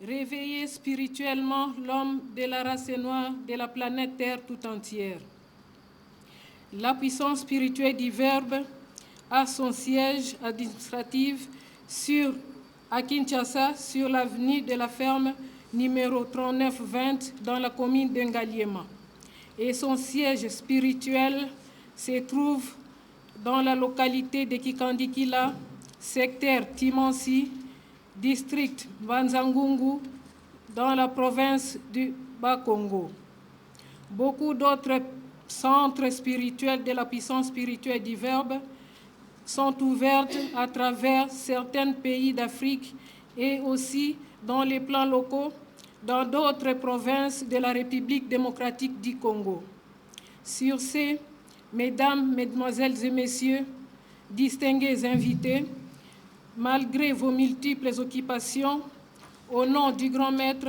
Réveiller spirituellement l'homme de la race noire de la planète Terre tout entière. La puissance spirituelle du Verbe a son siège administratif à Kinshasa, sur l'avenue de la Ferme numéro 3920 dans la commune de Ngaliema. Et son siège spirituel se trouve dans la localité de Kikandikila, secteur Timansi, district Banzangungu, dans la province du Bas-Congo. Beaucoup d'autres centres spirituels de la puissance spirituelle du Verbe sont ouverts à travers certains pays d'Afrique et aussi dans les plans locaux, dans d'autres provinces de la République démocratique du Congo. Sur ce, mesdames, mesdemoiselles et messieurs, distingués invités, malgré vos multiples occupations, au nom du grand maître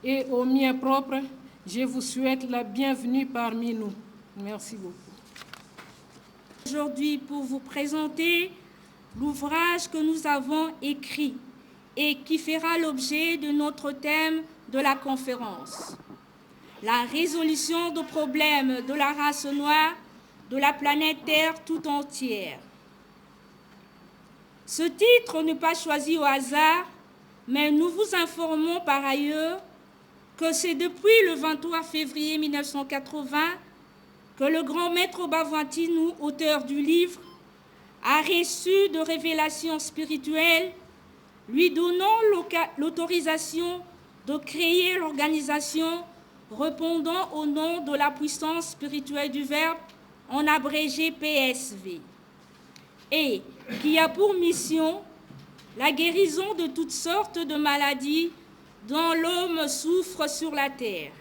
et au mien propre, je vous souhaite la bienvenue parmi nous. Merci beaucoup. Aujourd'hui, pour vous présenter l'ouvrage que nous avons écrit et qui fera l'objet de notre thème de la conférence. La résolution des problèmes de la race noire de la planète Terre tout entière. Ce titre n'est pas choisi au hasard, mais nous vous informons par ailleurs que c'est depuis le 23 février 1980 que le grand maître Bavantinu, auteur du livre, a reçu de révélations spirituelles lui donnant l'autorisation de créer l'organisation répondant au nom de la puissance spirituelle du Verbe, en abrégé PSV, et qui a pour mission la guérison de toutes sortes de maladies dont l'homme souffre sur la terre,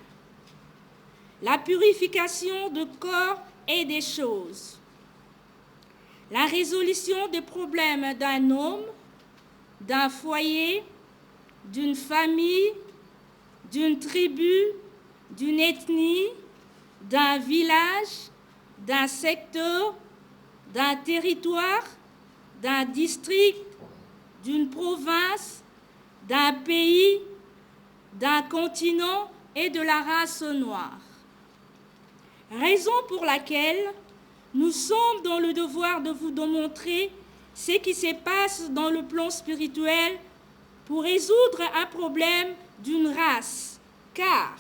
la purification du corps et des choses, la résolution des problèmes d'un homme, d'un foyer, d'une famille, d'une tribu, d'une ethnie, d'un village, d'un secteur, d'un territoire, d'un district, d'une province, d'un pays, d'un continent et de la race noire. Raison pour laquelle nous sommes dans le devoir de vous démontrer ce qui se passe dans le plan spirituel pour résoudre un problème d'une race, car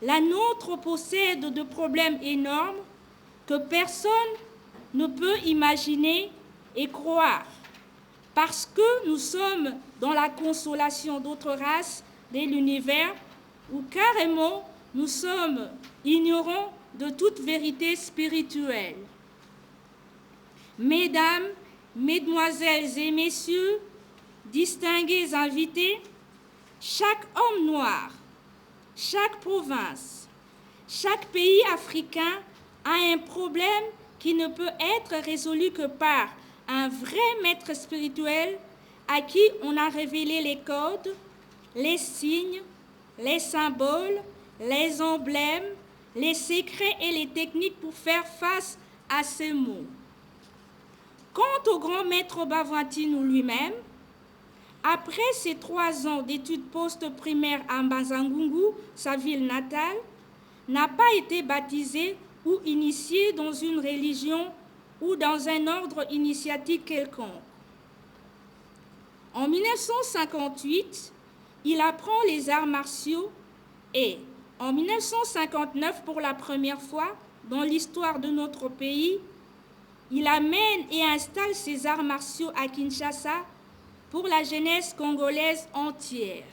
la nôtre possède de problèmes énormes que personne ne peut imaginer et croire, parce que nous sommes dans la consolation d'autres races de l'univers, où carrément nous sommes ignorants de toute vérité spirituelle. Mesdames, mesdemoiselles et messieurs, distingués invités, chaque homme noir, chaque province, chaque pays africain a un problème qui ne peut être résolu que par un vrai maître spirituel à qui on a révélé les codes, les signes, les symboles, les emblèmes, les secrets et les techniques pour faire face à ces mots. Quant au grand maître Bavantinu lui-même, après ses 3 ans d'études post-primaires à Mbazangungu, sa ville natale, n'a pas été baptisé ou initié dans une religion ou dans un ordre initiatique quelconque. En 1958, il apprend les arts martiaux et, en 1959, pour la première fois dans l'histoire de notre pays, il amène et installe ses arts martiaux à Kinshasa pour la jeunesse congolaise entière.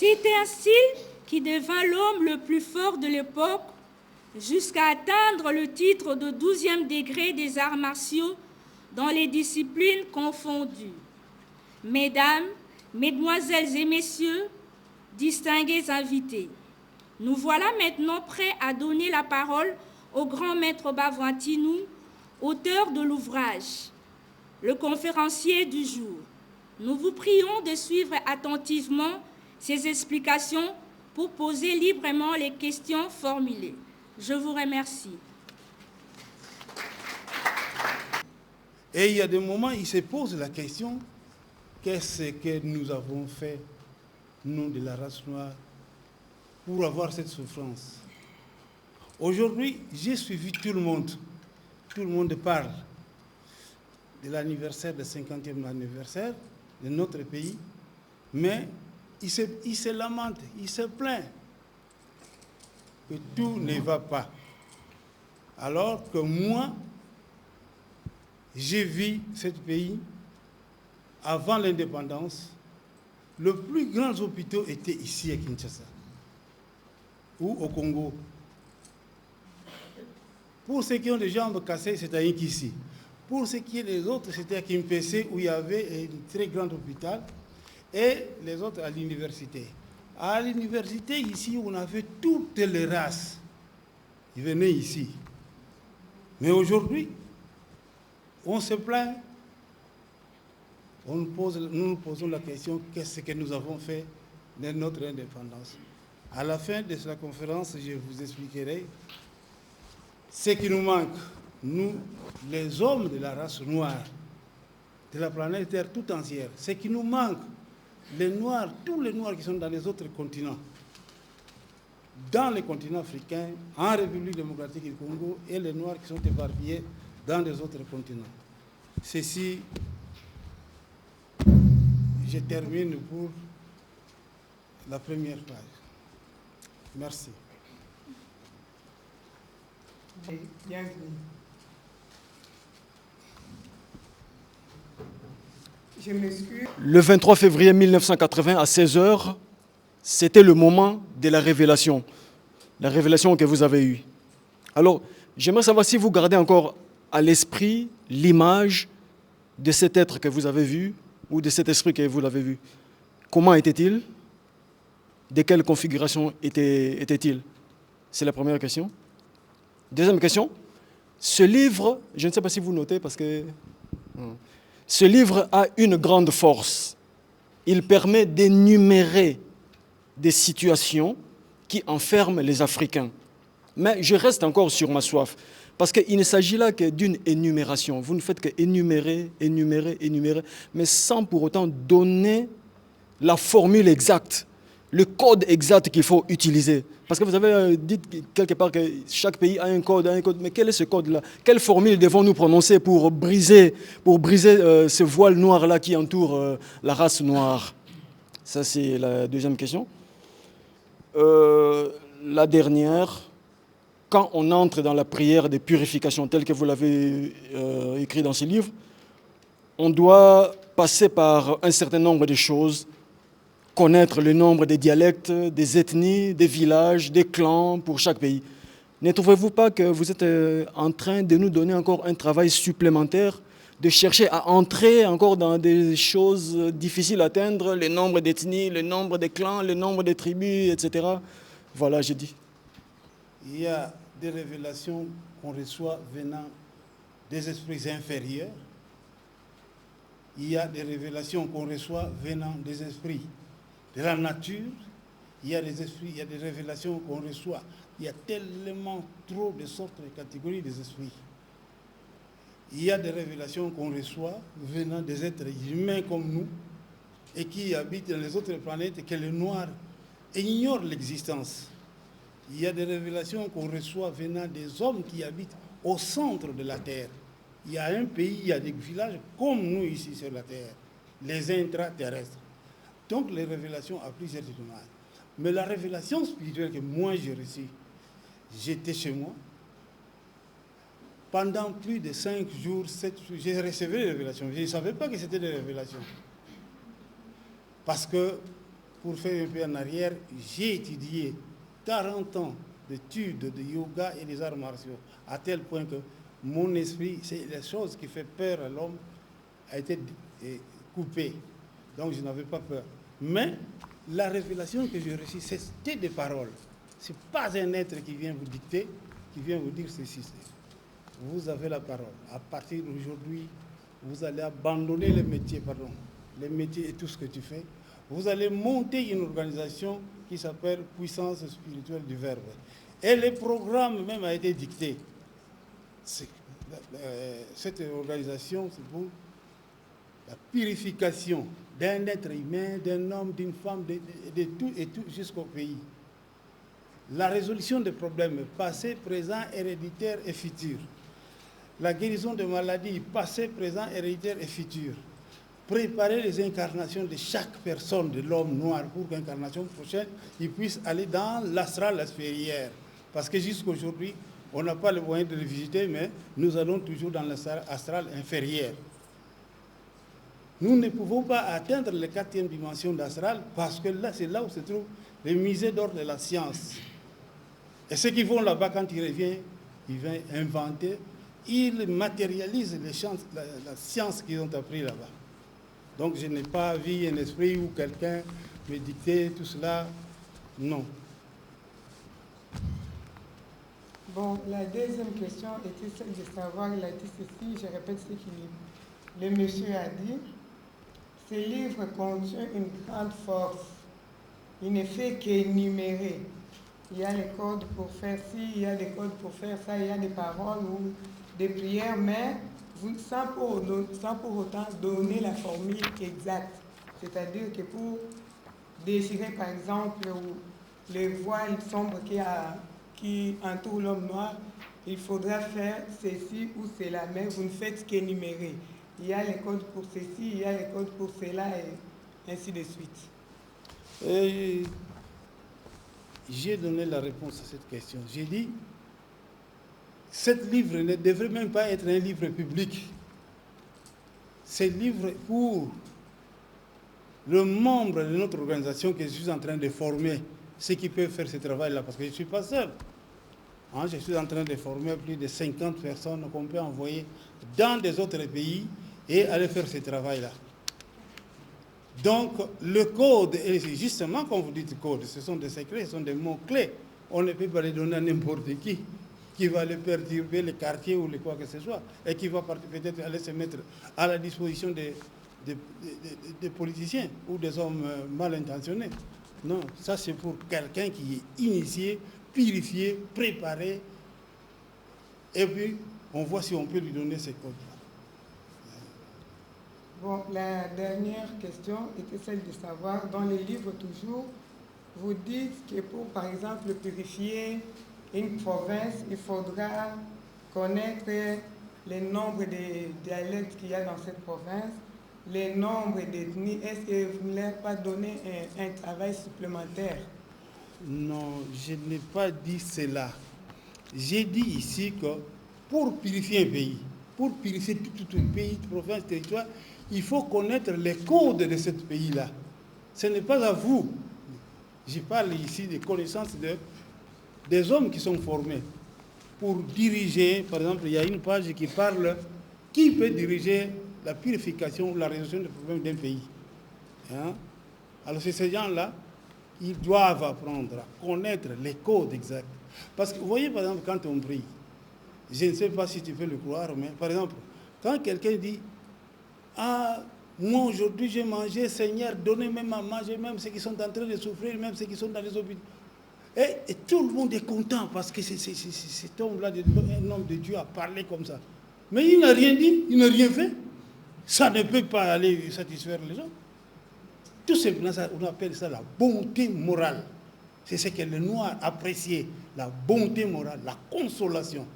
C'était un style qui devint l'homme le plus fort de l'époque jusqu'à atteindre le titre de 12e degré des arts martiaux dans les disciplines confondues. Mesdames, mesdemoiselles et messieurs, distingués invités, nous voilà maintenant prêts à donner la parole au grand maître Bavantinu, auteur de l'ouvrage, le conférencier du jour. Nous vous prions de suivre attentivement ces explications pour poser librement les questions formulées. Je vous remercie. Et il y a des moments, il se pose la question, qu'est-ce que nous avons fait, nous de la race noire, pour avoir cette souffrance? Aujourd'hui, j'ai suivi tout le monde. Tout le monde parle de l'anniversaire, du 50e anniversaire de notre pays, mais il se lamente, il se plaint que tout ne va pas. Alors que moi, j'ai vu ce pays avant l'indépendance. Le plus grand hôpital était ici à Kinshasa ou au Congo. Pour ceux qui ont des jambes cassées, c'est à Inkissi. Pour ceux qui sont les autres, c'était à Kimpese où il y avait un très grand hôpital et les autres à l'université. À l'université, ici, on avait toutes les races. Ils venaient ici. Mais aujourd'hui, on se plaint. Nous nous posons la question, qu'est-ce que nous avons fait de notre indépendance? À la fin de cette conférence, je vous expliquerai ce qui nous manque, nous, les hommes de la race noire, de la planète Terre tout entière. Ce qui nous manque, les Noirs, tous les Noirs qui sont dans les autres continents, dans le continent africain, en République démocratique du Congo, et les Noirs qui sont éparpillés dans les autres continents. Ceci, je termine pour la première page. Merci. Je m'excuse. Le 23 février 1980 à 16h, c'était le moment de la révélation que vous avez eue. Alors, j'aimerais savoir si vous gardez encore à l'esprit l'image de cet être que vous avez vu ou de cet esprit que vous avez vu. Comment était-il? De quelle configuration était-il? C'est la première question. Deuxième question, ce livre, je ne sais pas si vous notez parce que ce livre a une grande force. Il permet d'énumérer des situations qui enferment les Africains. Mais je reste encore sur ma soif parce qu'il ne s'agit là que d'une énumération. Vous ne faites que énumérer, mais sans pour autant donner la formule exacte, le code exact qu'il faut utiliser. Parce que vous avez dit quelque part que chaque pays a un code, mais quel est ce code-là? Quelle formule devons-nous prononcer pour briser ce voile noir-là qui entoure la race noire? Ça, c'est la deuxième question. La dernière, quand on entre dans la prière de purification, telle que vous l'avez écrit dans ce livre, on doit passer par un certain nombre de choses, connaître le nombre des dialectes, des ethnies, des villages, des clans pour chaque pays. Ne trouvez-vous pas que vous êtes en train de nous donner encore un travail supplémentaire, de chercher à entrer encore dans des choses difficiles à atteindre, le nombre d'ethnies, le nombre de clans, le nombre de tribus, etc. Voilà, j'ai dit. Il y a des révélations qu'on reçoit venant des esprits inférieurs. Il y a des révélations qu'on reçoit venant des esprits de la nature. Il y a des esprits, il y a des révélations qu'on reçoit. Il y a tellement trop de sortes de catégories des esprits. Il y a des révélations qu'on reçoit venant des êtres humains comme nous et qui habitent dans les autres planètes et que les Noirs ignorent l'existence. Il y a des révélations qu'on reçoit venant des hommes qui habitent au centre de la Terre. Il y a un pays, il y a des villages comme nous ici sur la Terre, les intraterrestres. Donc les révélations à plusieurs niveaux. Mais la révélation spirituelle que moi j'ai reçue, j'étais chez moi. Pendant plus de 5 jours, 7 jours, j'ai reçu les révélations. Je ne savais pas que c'était des révélations. Parce que, pour faire un peu en arrière, j'ai étudié 40 ans d'études de yoga et des arts martiaux, à tel point que mon esprit, c'est la chose qui fait peur à l'homme, a été coupée. Donc je n'avais pas peur. Mais la révélation que j'ai reçue, c'était des paroles. Ce n'est pas un être qui vient vous dicter, qui vient vous dire ceci. vous avez la parole. À partir d'aujourd'hui, vous allez abandonner les métiers et tout ce que tu fais. Vous allez monter une organisation qui s'appelle Puissance spirituelle du Verbe. Et le programme même a été dicté. Cette organisation, c'est pour la purification d'un être humain, d'un homme, d'une femme, de tout et tout jusqu'au pays. La résolution des problèmes passés, présents, héréditaires et futurs. La guérison de maladies passées, présents, héréditaires et futurs. Préparer les incarnations de chaque personne, de l'homme noir, pour qu'incarnation prochaine, il puisse aller dans l'astral inférieur. Parce que jusqu'aujourd'hui, on n'a pas le moyen de le visiter, mais nous allons toujours dans l'astral inférieur. Nous ne pouvons pas atteindre la 4e dimension d'astral parce que là, c'est là où se trouve le musée d'or de la science. Et ceux qui vont là-bas, quand ils reviennent, ils viennent inventer, ils matérialisent la science qu'ils ont appris là-bas. Donc je n'ai pas vu un esprit où quelqu'un me dictait tout cela. Non. Bon, la deuxième question était celle de savoir, il a dit ceci, je répète ce que le monsieur a dit. Ce livre contient une grande force. Il ne fait qu'énumérer. Il y a les codes pour faire ci, il y a des codes pour faire ça, il y a des paroles ou des prières, mais sans pour autant donner la formule exacte. C'est-à-dire que pour déchirer, par exemple, les voiles sombres qui entourent l'homme noir, il faudra faire ceci ou cela, mais vous ne faites qu'énumérer. Il y a les codes pour ceci, il y a les codes pour cela, et ainsi de suite. Et j'ai donné la réponse à cette question. J'ai dit, ce livre ne devrait même pas être un livre public. C'est un livre pour le membre de notre organisation que je suis en train de former, ceux qui peuvent faire ce travail-là, parce que je ne suis pas seul. Je suis en train de former plus de 50 personnes qu'on peut envoyer dans des autres pays et aller faire ce travail-là. Donc, le code, et justement, quand vous dites code, ce sont des secrets, ce sont des mots-clés. On ne peut pas les donner à n'importe qui va les perturber, les quartiers ou les quoi que ce soit, et qui va peut-être aller se mettre à la disposition des politiciens ou des hommes mal intentionnés. Non, ça c'est pour quelqu'un qui est initié, purifié, préparé, et puis on voit si on peut lui donner ces codes-là. Bon, la dernière question était celle de savoir, dans les livres toujours, vous dites que pour, par exemple, purifier une province, il faudra connaître le nombre de dialectes qu'il y a dans cette province, le nombre d'ethnies. Est-ce que vous ne leur pas donné un travail supplémentaire? Non, je n'ai pas dit cela. J'ai dit ici que pour purifier un pays, pour purifier tout un pays, toute province, territoire, il faut connaître les codes de ce pays-là. Ce n'est pas à vous. Je parle ici des connaissances des hommes qui sont formés pour diriger. Par exemple, il y a une page qui parle qui peut diriger la purification ou la résolution des problèmes d'un pays. Alors, ces gens-là, ils doivent apprendre à connaître les codes exacts. Parce que, vous voyez, par exemple, quand on prie, je ne sais pas si tu peux le croire, mais par exemple, quand quelqu'un dit « Ah, moi aujourd'hui j'ai mangé, Seigneur, donnez même à manger, même ceux qui sont en train de souffrir, même ceux qui sont dans les hôpitaux. » Et tout le monde est content parce que cet homme-là, un homme de Dieu, a parlé comme ça. Mais il n'a rien dit, il n'a rien fait. Ça ne peut pas aller satisfaire les gens. Tout simplement, on appelle ça la bonté morale. C'est ce que le noir appréciait, la bonté morale, la consolation.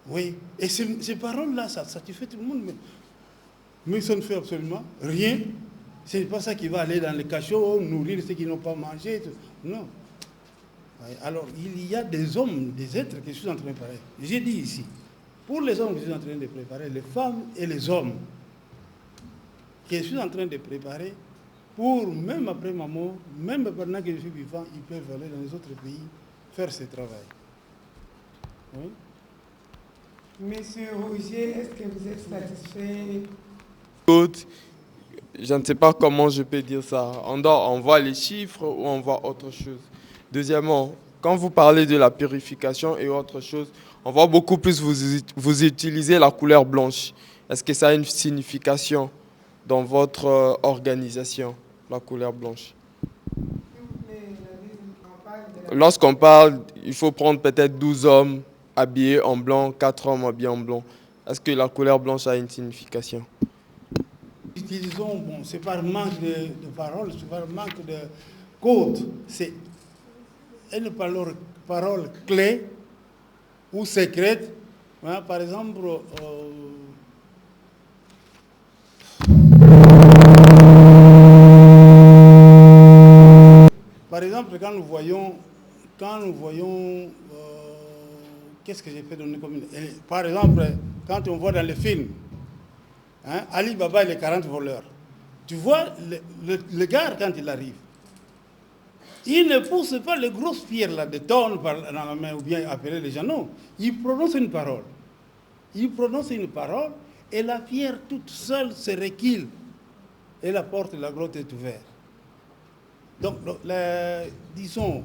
Oui, et ces paroles-là, ça satisfait tout le monde. Mais ça ne fait absolument rien. Ce n'est pas ça qui va aller dans les cachots, nourrir ceux qui n'ont pas mangé. Non. Alors, il y a des hommes, des êtres que je suis en train de préparer. J'ai dit ici, pour les hommes que je suis en train de préparer, les femmes et les hommes, que je suis en train de préparer, pour, même après ma mort, même pendant que je suis vivant, ils peuvent aller dans les autres pays faire ce travail. Oui. Monsieur Roger, est-ce que vous êtes satisfait? Je ne sais pas comment je peux dire ça. On voit les chiffres ou on voit autre chose. Deuxièmement, quand vous parlez de la purification et autre chose, on voit beaucoup plus vous utiliser la couleur blanche. Est-ce que ça a une signification dans votre organisation, la couleur blanche? Lorsqu'on parle, il faut prendre peut-être 12 hommes habillés en blanc, 4 hommes habillés en blanc. Est-ce que la couleur blanche a une signification? Utilisons, bon, c'est par manque de paroles, c'est par manque de code. C'est une parole clé ou secrète. Hein, par exemple, quand nous voyons qu'est-ce que j'ai fait donner comme par exemple, quand on voit dans les films, hein, Ali Baba et les 40 voleurs, tu vois le gars quand il arrive, il ne pousse pas les grosses pierres là, de tonnes dans la main ou bien appeler les gens, non, il prononce une parole. Il prononce une parole et la pierre toute seule se recule et la porte de la grotte est ouverte. Donc, disons,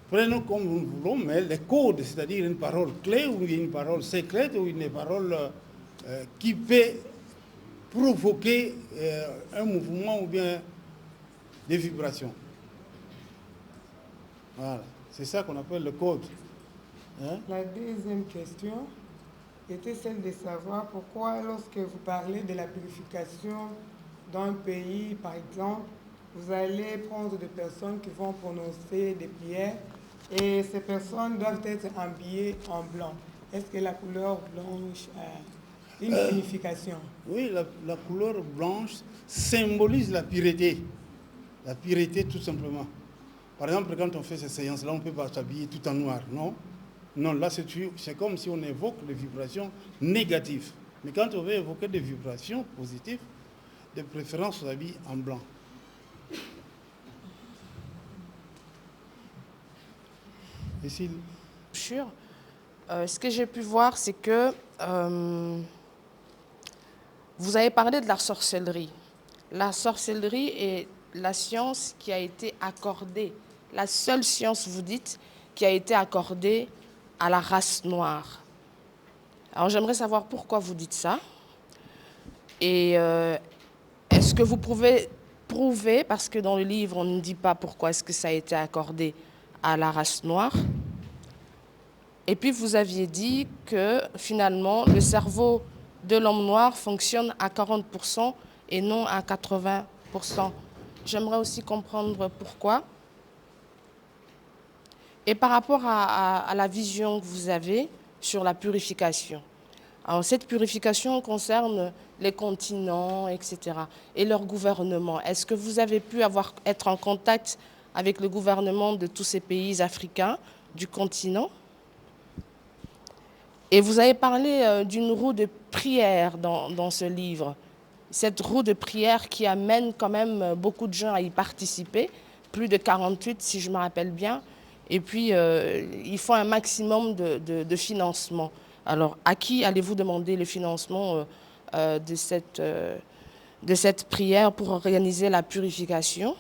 prenons comme nous voulons, mais les codes, c'est-à-dire une parole clé ou une parole secrète ou une parole qui peut provoquer un mouvement ou bien des vibrations. Voilà, c'est ça qu'on appelle le code. Hein? La deuxième question était celle de savoir pourquoi, lorsque vous parlez de la purification d'un pays, par exemple, vous allez prendre des personnes qui vont prononcer des prières et ces personnes doivent être habillées en blanc. Est-ce que la couleur blanche a une signification? Oui, la couleur blanche symbolise la pureté. La pureté, tout simplement. Par exemple, quand on fait ces séances-là, on ne peut pas s'habiller tout en noir, non? Non, là, c'est comme si on évoque des vibrations négatives. Mais quand on veut évoquer des vibrations positives, de préférence, on s'habille en blanc. Ce que j'ai pu voir, c'est que vous avez parlé de la sorcellerie. La sorcellerie est la science qui a été accordée, la seule science, vous dites, qui a été accordée à la race noire. Alors j'aimerais savoir pourquoi vous dites ça. Et est-ce que vous pouvez prouver, parce que dans le livre, on ne dit pas pourquoi est-ce que ça a été accordé à la race noire. Et puis vous aviez dit que finalement, le cerveau de l'homme noir fonctionne à 40% et non à 80%. J'aimerais aussi comprendre pourquoi. Et par rapport à la vision que vous avez sur la purification. Alors, cette purification concerne les continents, etc. et leur gouvernement. Est-ce que vous avez pu être en contact avec le gouvernement de tous ces pays africains du continent? Et vous avez parlé d'une roue de prière dans ce livre. Cette roue de prière qui amène quand même beaucoup de gens à y participer, plus de 48 si je me rappelle bien. Et puis, il faut un maximum de financement. Alors, à qui allez-vous demander le financement de cette prière pour organiser la purification?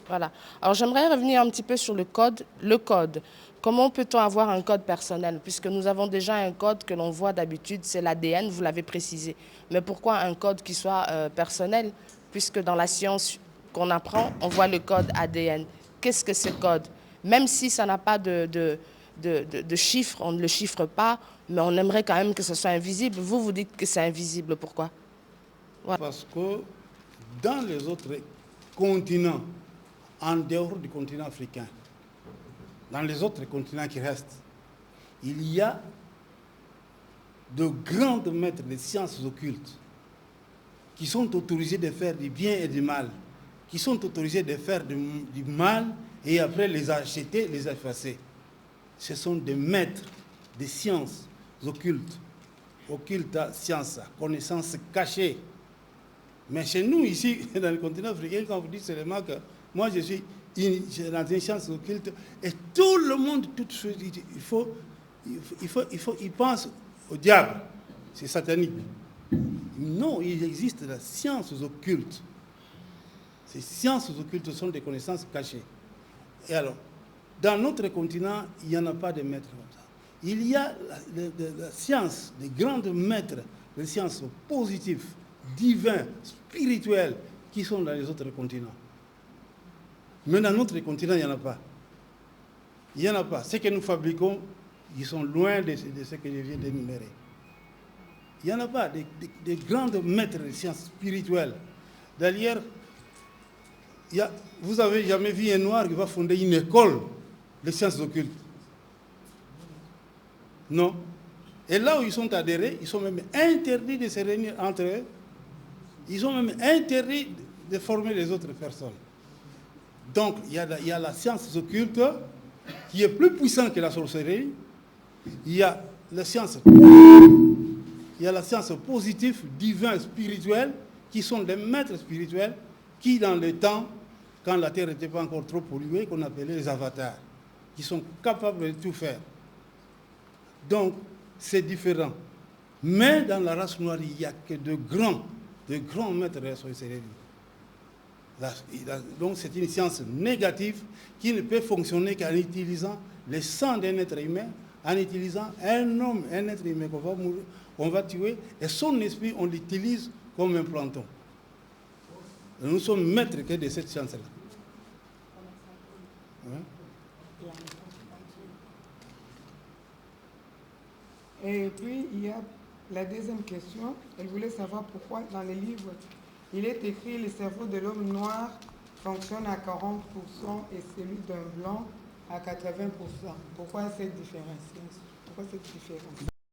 Voilà. Alors, j'aimerais revenir un petit peu sur le code. Le code. Comment peut-on avoir un code personnel? Puisque nous avons déjà un code que l'on voit d'habitude, c'est l'ADN, vous l'avez précisé. Mais pourquoi un code qui soit personnel? Puisque dans la science qu'on apprend, on voit le code ADN. Qu'est-ce que ce code? Même si ça n'a pas de chiffres, on ne le chiffre pas, mais on aimerait quand même que ce soit invisible. Vous dites que c'est invisible. Pourquoi? Voilà. Parce que dans les autres continents, en dehors du continent africain, dans les autres continents qui restent, il y a de grands maîtres des sciences occultes qui sont autorisés de faire du bien et du mal, qui sont autorisés de faire du mal et après les acheter, les effacer. Ce sont des maîtres des sciences occultes, occulta sciences, connaissances cachées. Mais chez nous, ici, dans le continent africain, quand vous dites seulement que moi, je suis dans une science occulte, et tout le monde, toute chose, il pense au diable. C'est satanique. Non, il existe la science occulte. Ces sciences occultes sont des connaissances cachées. Et alors, dans notre continent, il n'y en a pas de maîtres comme ça. Il y a la science, des grands maîtres, les sciences positives, divines, spirituelles, qui sont dans les autres continents. Mais dans notre continent, il n'y en a pas. Il n'y en a pas. Ce que nous fabriquons, ils sont loin de ce que je viens d'énumérer. Il n'y en a pas. Des grands maîtres de sciences spirituelles. D'ailleurs, vous n'avez jamais vu un noir qui va fonder une école de sciences occultes? Non. Et là où ils sont adhérés, ils sont même interdits de se réunir entre eux. Ils sont même interdits de former les autres personnes. Donc, il y a la science occulte qui est plus puissante que la sorcellerie. Il y a la science positive, divine, spirituelle, qui sont des maîtres spirituels qui, dans le temps, quand la Terre n'était pas encore trop polluée, qu'on appelait les avatars, qui sont capables de tout faire. Donc, c'est différent. Mais dans la race noire, il n'y a que de grands maîtres de la sorcellerie. Donc, c'est une science négative qui ne peut fonctionner qu'en utilisant le sang d'un être humain, en utilisant un être humain qu'on va tuer, et son esprit, on l'utilise comme un planton. Et nous sommes maîtres que de cette science-là. Hein? Et puis, il y a la deuxième question. Elle voulait savoir pourquoi dans les livres, il est écrit « Le cerveau de l'homme noir fonctionne à 40% et celui d'un blanc à 80%. » Pourquoi cette différence?